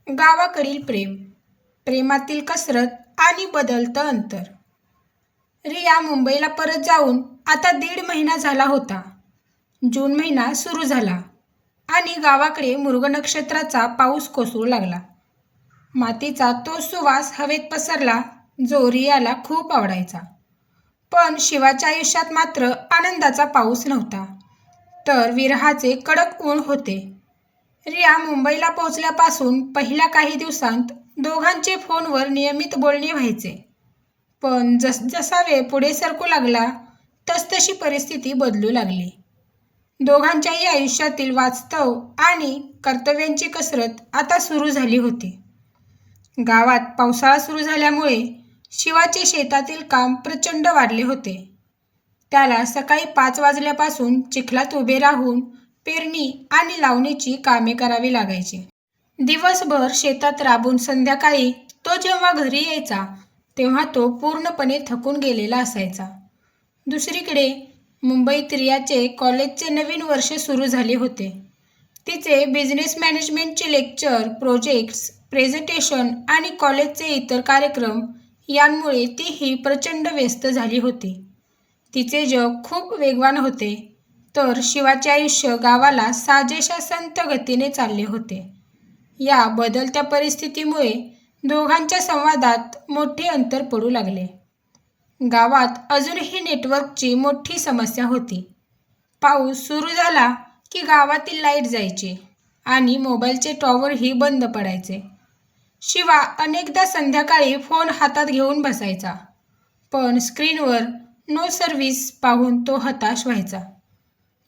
गावाकडील प्रेम, प्रेमातील कसरत आणि बदलतं अंतर. रिया मुंबईला परत जाऊन आता 1.5 महिना झाला होता. जून महिना सुरू झाला आणि गावाकडे मृग नक्षत्राचा पाऊस कोसळू लागला. मातीचा तो सुवास हवेत पसरला जो रियाला खूप आवडायचा. पण शिवाच्या आयुष्यात मात्र आनंदाचा पाऊस नव्हता, तर विरहाचे कडक ऊन होते. रिया मुंबईला पोहोचल्यापासून पहिल्या काही दिवसांत दोघांचे फोनवर नियमित बोलणे व्हायचे. पण जसजसा वेळ पुढे सरकू लागला तसतशी परिस्थिती बदलू लागली. दोघांच्याही आयुष्यातील वास्तव आणि कर्तव्यांची कसरत आता सुरू झाली होती. गावात पावसाळा सुरू झाल्यामुळे शिवाचे शेतातील काम प्रचंड वाढले होते. त्याला सकाळी 5 वाजल्यापासून चिखलात उभे राहून पेरणी आणि लावणीची कामे करावी लागायची. दिवसभर शेतात राबून संध्याकाळी तो जेव्हा घरी यायचा तेव्हा तो पूर्णपणे थकून गेलेला असायचा. दुसरीकडे मुंबईत रियाचे कॉलेजचे नवीन वर्ष सुरू झाले होते. तिचे बिझनेस मॅनेजमेंटचे लेक्चर, प्रोजेक्ट्स, प्रेझेंटेशन आणि कॉलेजचे इतर कार्यक्रम यांमुळे तीही प्रचंड व्यस्त झाली होती. तिचे जग खूप वेगवान होते, तर शिवाचे आयुष्य गावाला साजेशा संथ गतीने चालले होते. या बदलत्या परिस्थितीमुळे दोघांच्या संवादात मोठे अंतर पडू लागले. गावात अजूनही नेटवर्कची मोठी समस्या होती. पाऊस सुरू झाला की गावातील लाईट जायची आणि मोबाईलचे टॉवरही बंद पडायचे. शिवा अनेकदा संध्याकाळी फोन हातात घेऊन बसायचा, पण स्क्रीनवर नो सर्व्हिस पाहून तो हताश व्हायचा.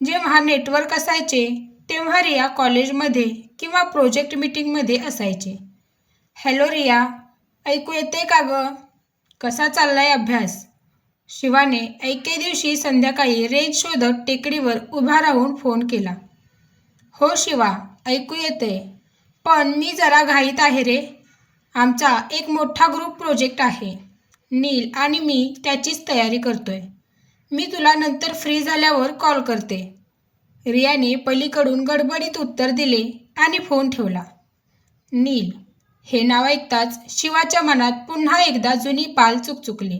जेव्हा नेटवर्क असायचे तेव्हा रिया कॉलेजमध्ये किंवा प्रोजेक्ट मीटिंगमध्ये असायची. हॅलो रिया, ऐकू येते का गं? कसा चाललाय अभ्यास? शिवाने एके दिवशी संध्याकाळी रेंज शोधत टेकडीवर उभा राहून फोन केला. हो शिवा, ऐकू येते, पण मी जरा घाईत आहे रे. आमचा एक मोठा ग्रुप प्रोजेक्ट आहे. नील आणि मी त्याचीच तयारी करतोय. मी तुला नंतर फ्री झाल्यावर कॉल करते. रियाने पलीकडून गडबडीत उत्तर दिले आणि फोन ठेवला. नील हे नाव ऐकताच शिवाच्या मनात पुन्हा एकदा जुनी पाल चुकचुकली.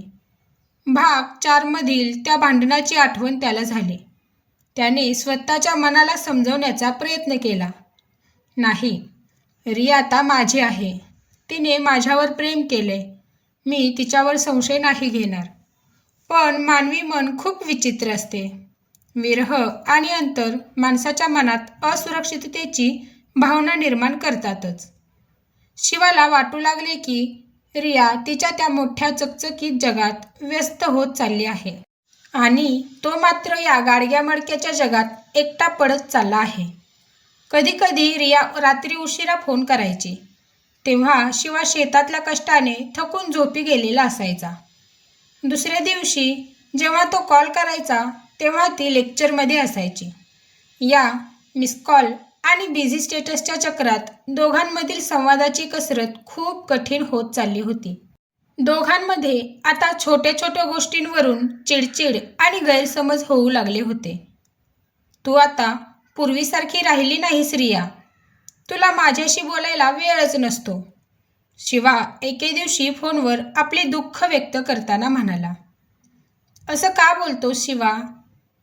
भाग 4 मधील त्या भांडणाची आठवण त्याला झाली. त्याने स्वतःच्या मनाला समजवण्याचा प्रयत्न केला. नाही, रिया आता माझी आहे. तिने माझ्यावर प्रेम केले. मी तिच्यावर संशय नाही घेणार. पण मानवी मन खूप विचित्र असते. विरह आणि अंतर माणसाच्या मनात असुरक्षिततेची भावना निर्माण करतातच. शिवाला वाटू लागले की रिया तिच्या त्या मोठ्या चकचकीत जगात व्यस्त होत चालली आहे आणि तो मात्र या गाडग्या मडक्याच्या जगात एकटा पडत चालला आहे. कधीकधी रिया रात्री उशिरा फोन करायची, तेव्हा शिवा शेतातल्या कष्टाने थकून झोपी गेलेला असायचा. दुसऱ्या दिवशी जेव्हा तो कॉल करायचा तेव्हा ती लेक्चरमध्ये असायची. या मिस कॉल आणि बिझी स्टेटसच्या चक्रात दोघांमधील संवादाची कसरत खूप कठीण होत चालली होती. दोघांमध्ये आता छोट्या छोट्या गोष्टींवरून चिडचिड आणि गैरसमज होऊ लागले होते. तू आता पूर्वीसारखी राहिली नाहीस रिया. तुला माझ्याशी बोलायला वेळच नसतो. शिवा एके दिवशी फोनवर आपले दुःख व्यक्त करताना म्हणाला. असं का बोलतोस शिवा?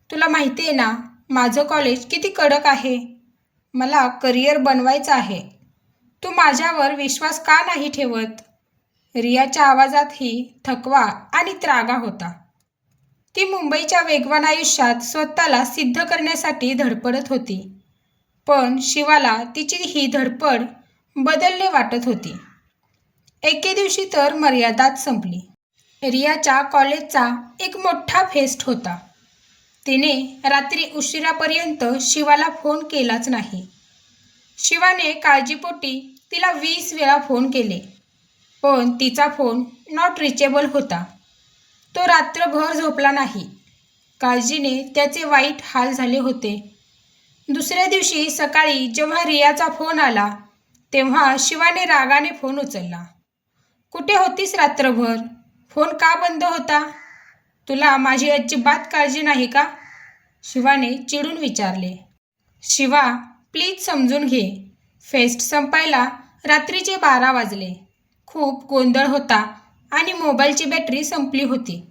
तुला माहिती आहे ना माझं कॉलेज किती कडक आहे. मला करिअर बनवायचं आहे. तू माझ्यावर विश्वास का नाही ठेवत? रियाच्या आवाजातही थकवा आणि त्रागा होता. ती मुंबईच्या वेगवान आयुष्यात स्वतःला सिद्ध करण्यासाठी धडपडत होती, पण शिवाला तिची ही धडपड बदलणे वाटत होती. एके दिवशी तर मर्यादाच संपली. रियाच्या कॉलेजचा एक मोठा फेस्ट होता. तिने रात्री उशिरापर्यंत शिवाला फोन केलाच नाही. शिवाने काळजीपोटी तिला 20 वेळा फोन केले, पण तिचा फोन नॉट रिचेबल होता. तो रात्रभर झोपला नाही. काळजीने त्याचे वाईट हाल झाले होते. दुसऱ्या दिवशी सकाळी जेव्हा रियाचा फोन आला तेव्हा शिवाने रागाने फोन उचलला. कुठे होतीस रात्रभर? फोन का बंद होता? तुला माझी अजिबात काळजी नाही का? शिवाने चिडून विचारले. शिवा, प्लीज समजून घे. फेस्ट संपायला रात्रीचे 12 वाजले. खूप गोंधळ होता आणि मोबाईलची बॅटरी संपली होती.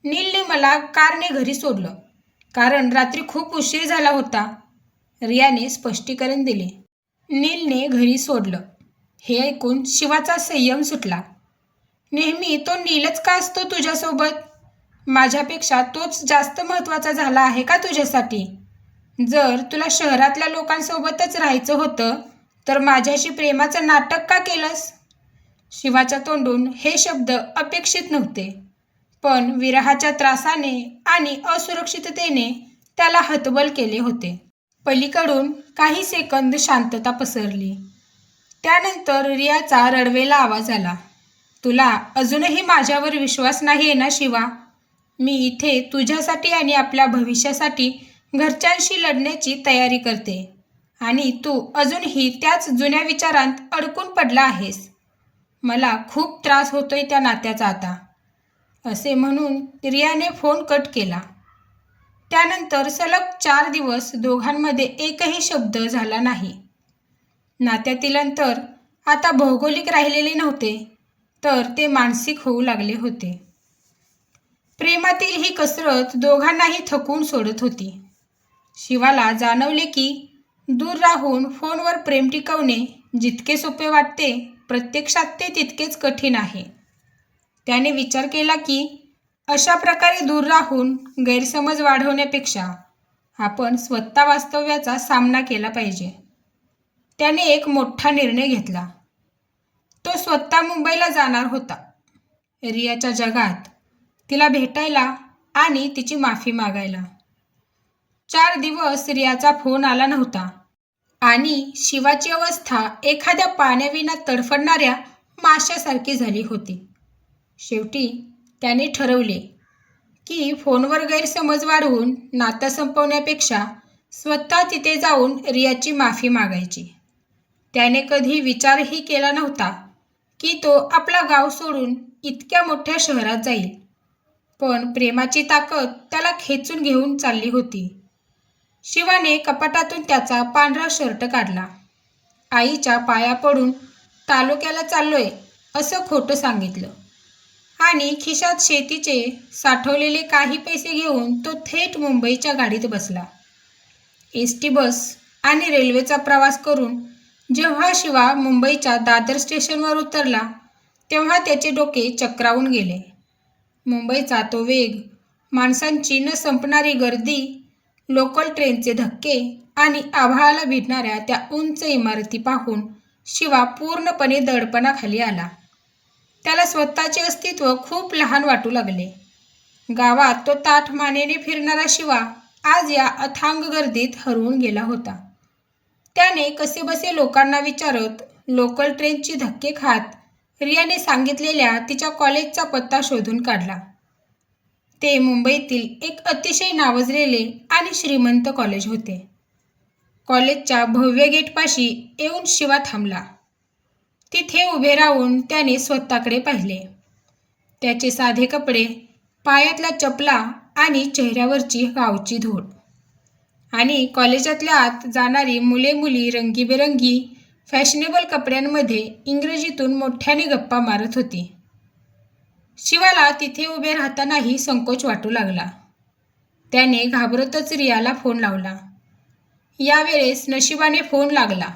नीलने मला कारने घरी सोडलं कारण रात्री खूप उशीर झाला होता. रियाने स्पष्टीकरण दिले. नीलने घरी सोडलं हे ऐकून शिवाचा संयम सुटला. नेहमी तो नीलच का असतो तुझ्यासोबत? माझ्यापेक्षा तोच जास्त महत्त्वाचा झाला आहे का तुझ्यासाठी? जर तुला शहरातल्या लोकांसोबतच राहायचं होतं तर माझ्याशी प्रेमाचं नाटक का केलंस? शिवाच्या तोंडून हे शब्द अपेक्षित नव्हते, पण विरहाच्या त्रासाने आणि असुरक्षिततेने त्याला हतबल केले होते. पलीकडून काही सेकंद शांतता पसरली. त्यानंतर रियाचा रडवेला आवाज आला. तुला अजूनही माझ्यावर विश्वास नाही आहे ना शिवा? मी इथे तुझ्यासाठी आणि आपल्या भविष्यासाठी घरच्यांशी लढण्याची तयारी करते आणि तू अजूनही त्याच जुन्या विचारांत अडकून पडला आहेस. मला खूप त्रास होतोय त्या नात्याचा आता. असे म्हणून रियाने फोन कट केला. त्यानंतर सलग 4 दिवस दोघांमध्ये एकही शब्द झाला नाही. नात्यातील अंतर आता भौगोलिक राहिलेले नव्हते, तर ते मानसिक होऊ लागले होते. प्रेमातील ही कसरत दोघांनाही थकवून सोडत होती. शिवाला जाणवले की दूर राहून फोनवर प्रेम टिकवणे जितके सोपे वाटते, प्रत्यक्षात ते तितकेच कठीण आहे. त्याने विचार केला की अशा प्रकारे दूर राहून गैरसमज वाढवण्यापेक्षा आपण स्वतः वास्तव्याचा सामना केला पाहिजे. त्याने एक मोठा निर्णय घेतला. तो स्वतः मुंबईला जाणार होता. रियाच्या जगात तिला भेटायला आणि तिची माफी मागायला. 4 दिवस रियाचा फोन आला नव्हता आणि शिवाची अवस्था एखाद्या पाण्याविना तडफडणाऱ्या माशासारखी झाली होती. शेवटी त्याने ठरवले की फोनवर गैरसमज वाढवून नातं संपवण्यापेक्षा स्वतः तिथे जाऊन रियाची माफी मागायची. त्याने कधी विचारही केला नव्हता की तो आपला गाव सोडून इतक्या मोठ्या शहरात जाईल, पण प्रेमाची ताकद त्याला खेचून घेऊन चालली होती. शिवाने कपाटातून त्याचा पांढरा शर्ट काढला. आईच्या पाया पडून तालुक्याला चाललोय असं खोटं सांगितलं आणि खिशात शेतीचे साठवलेले काही पैसे घेऊन तो थेट मुंबईच्या गाडीत बसला. एसटी बस आणि रेल्वेचा प्रवास करून जेव्हा शिवा मुंबईच्या दादर स्टेशनवर उतरला तेव्हा त्याचे डोके चक्रावून गेले. मुंबईचा तो वेग, माणसांची न संपणारी गर्दी, लोकल ट्रेनचे धक्के आणि आभाळाला भिडणाऱ्या त्या उंच इमारती पाहून शिवा पूर्णपणे दडपणाखाली आला. त्याला स्वतःचे अस्तित्व खूप लहान वाटू लागले. गावात तो ताठ मानेने फिरणारा शिवा आज या अथांग गर्दीत हरवून गेला होता. त्याने कसेबसे लोकांना विचारत, लोकल ट्रेनची धक्के खात रियाने सांगितलेल्या तिच्या कॉलेजचा पत्ता शोधून काढला. ते मुंबईतील एक अतिशय नावाजलेले आणि श्रीमंत कॉलेज होते. कॉलेजच्या भव्य गेटपाशी येऊन शिवा थांबला. तिथे उभे राहून त्याने स्वतःकडे पाहिले. त्याचे साधे कपडे, पायातल्या चपला आणि चेहऱ्यावरची गावची धूळ. आणि कॉलेजातल्या आत जाणारी मुले मुली रंगीबेरंगी फॅशनेबल कपड्यांमध्ये इंग्रजीतून मोठ्याने गप्पा मारत होती. शिवाला तिथे उभे राहतानाही संकोच वाटू लागला. त्याने घाबरतच रियाला फोन लावला. यावेळेस नशिबाने फोन लागला.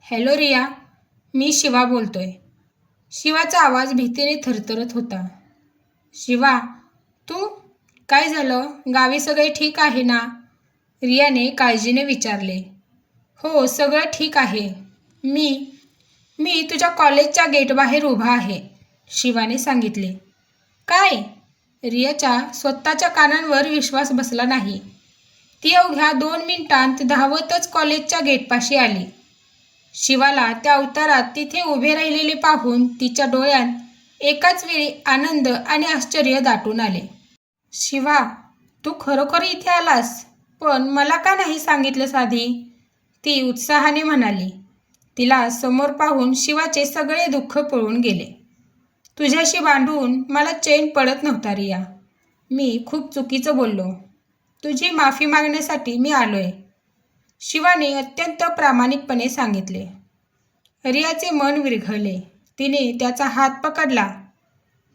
हॅलो रिया, मी शिवा बोलतोय. शिवाचा आवाज भीतीने थरथरत होता. शिवा, तू? काय झालं? गावी सगळे ठीक आहे ना? रियाने काळजीने विचारले. हो, सगळं ठीक आहे. मी तुझ्या कॉलेजच्या गेटबाहेर उभा आहे, शिवाने सांगितले. काय? रियाच्या स्वतःच्या कानांवर विश्वास बसला नाही. ती अवघ्या 2 मिनिटांत धावतच कॉलेजच्या गेटपाशी आली. शिवाला त्या अवतारात तिथे उभे राहिलेले पाहून तिच्या डोळ्यात एकाच वेळी आनंद आणि आश्चर्य दाटून आले. शिवा, तू खरोखर इथे आलास? पण मला का नाही सांगितलंस आधी? ती उत्साहाने म्हणाली. तिला समोर पाहून शिवाचे सगळे दुःख पळून गेले. तुझ्याशी भांडून मला चैन पडत नव्हता रिया. मी खूप चुकीचं बोललो. तुझी माफी मागण्यासाठी मी आलोय, शिवाने अत्यंत प्रामाणिकपणे सांगितले. रियाचे मन विरघळले. तिने त्याचा हात पकडला.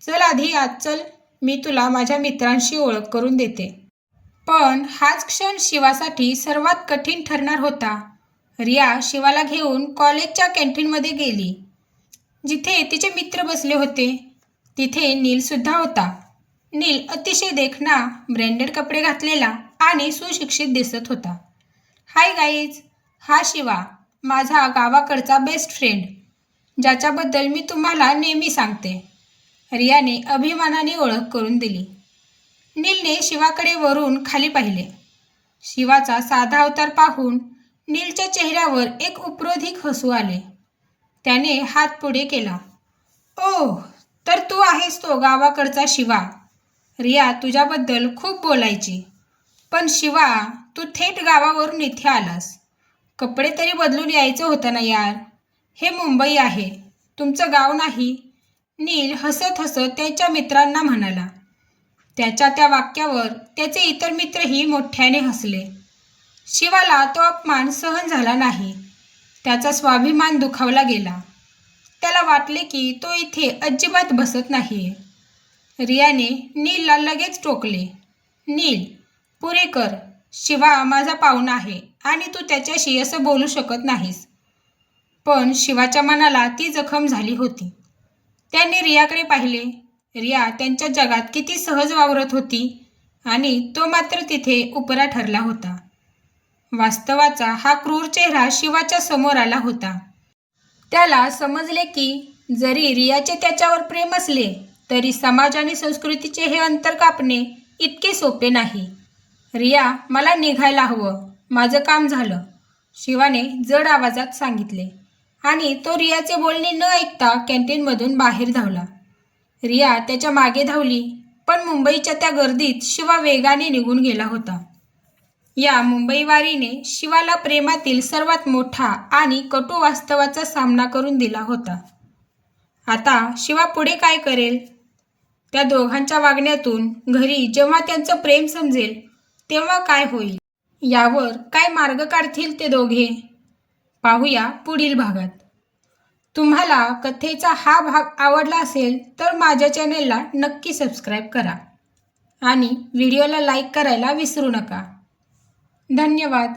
चल आधी आत चल, मी तुला माझ्या मित्रांशी ओळख करून देते. पण हाच क्षण शिवासाठी सर्वात कठीण ठरणार होता. रिया शिवाला घेऊन कॉलेजच्या कॅन्टीनमध्ये गेली. जिथे तिचे मित्र बसले होते तिथे नीलसुद्धा होता. नील अतिशय देखणा, ब्रँडेड कपडे घातलेला आणि सुशिक्षित दिसत होता. हाय गाईज, हा शिवा, माझा गावाकडचा बेस्ट फ्रेंड, ज्याच्याबद्दल मी तुम्हाला नेहमी सांगते. रियाने अभिमानाने ओळख करून दिली. नीलने शिवाकडे वरून खाली पाहिले. शिवाचा साधा अवतार पाहून नीलच्या चेहऱ्यावर एक उपरोधिक हसू आले. त्याने हात पुढे केला. ओह, तर तू आहेस तो गावाकडचा शिवा. रिया तुझ्याबद्दल खूप बोलायची, पण शिवा, तू थेट गावावरून इथे आलास. कपडे तरी बदलून यायचं होतं ना यार. हे मुंबई आहे, तुमचं गाव नाही. नील हसत हसत त्याच्या मित्रांना म्हणाला. त्याच्या त्या वाक्यावर त्याचे इतर मित्रही मोठ्याने हसले. शिवाला तो अपमान सहन झाला नाही. त्याचा स्वाभिमान दुखावला गेला. त्याला वाटले की तो इथे अजिबात बसत नाहीये. रियाने नीलला लगेच टोकले. नील, पुरे कर. शिवा माझा पाहुणा आहे आणि तू त्याच्याशी असं बोलू शकत नाहीस. पण शिवाच्या मनाला ती जखम झाली होती. त्याने रियाकडे पाहिले. रिया त्यांच्या जगात किती सहज वावरत होती आणि तो मात्र तिथे उपरा ठरला होता. वास्तवाचा हा क्रूर चेहरा शिवाच्या समोर आला होता. त्याला समजले की जरी रियाचे त्याच्यावर प्रेम असले तरी समाज आणि संस्कृतीचे हे अंतर कापणे इतके सोपे नाही. रिया, मला निघायला हवं, माझं काम झालं, शिवाने जड आवाजात सांगितले आणि तो रियाचे बोलणे न ऐकता कॅन्टीनमधून बाहेर धावला. रिया त्याच्या मागे धावली, पण मुंबईच्या त्या गर्दीत शिवा वेगाने निघून गेला होता. या मुंबईवारीने शिवाला प्रेमातील सर्वात मोठा आणि कटू वास्तवाचा सामना करून दिला होता. आता शिवा पुढे काय करेल? त्या दोघांच्या वागण्यातून घरी जेव्हा त्यांचं प्रेम समजेल तेव्हा काय होईल? यावर काय मार्ग काढतील ते दोघे? पाहूया पुढील भागात. तुम्हाला कथेचा हा भाग आवडला असेल तर माझ्या चॅनेलला नक्की सबस्क्राईब करा आणि व्हिडिओला लाईक करायला विसरू नका. धन्यवाद.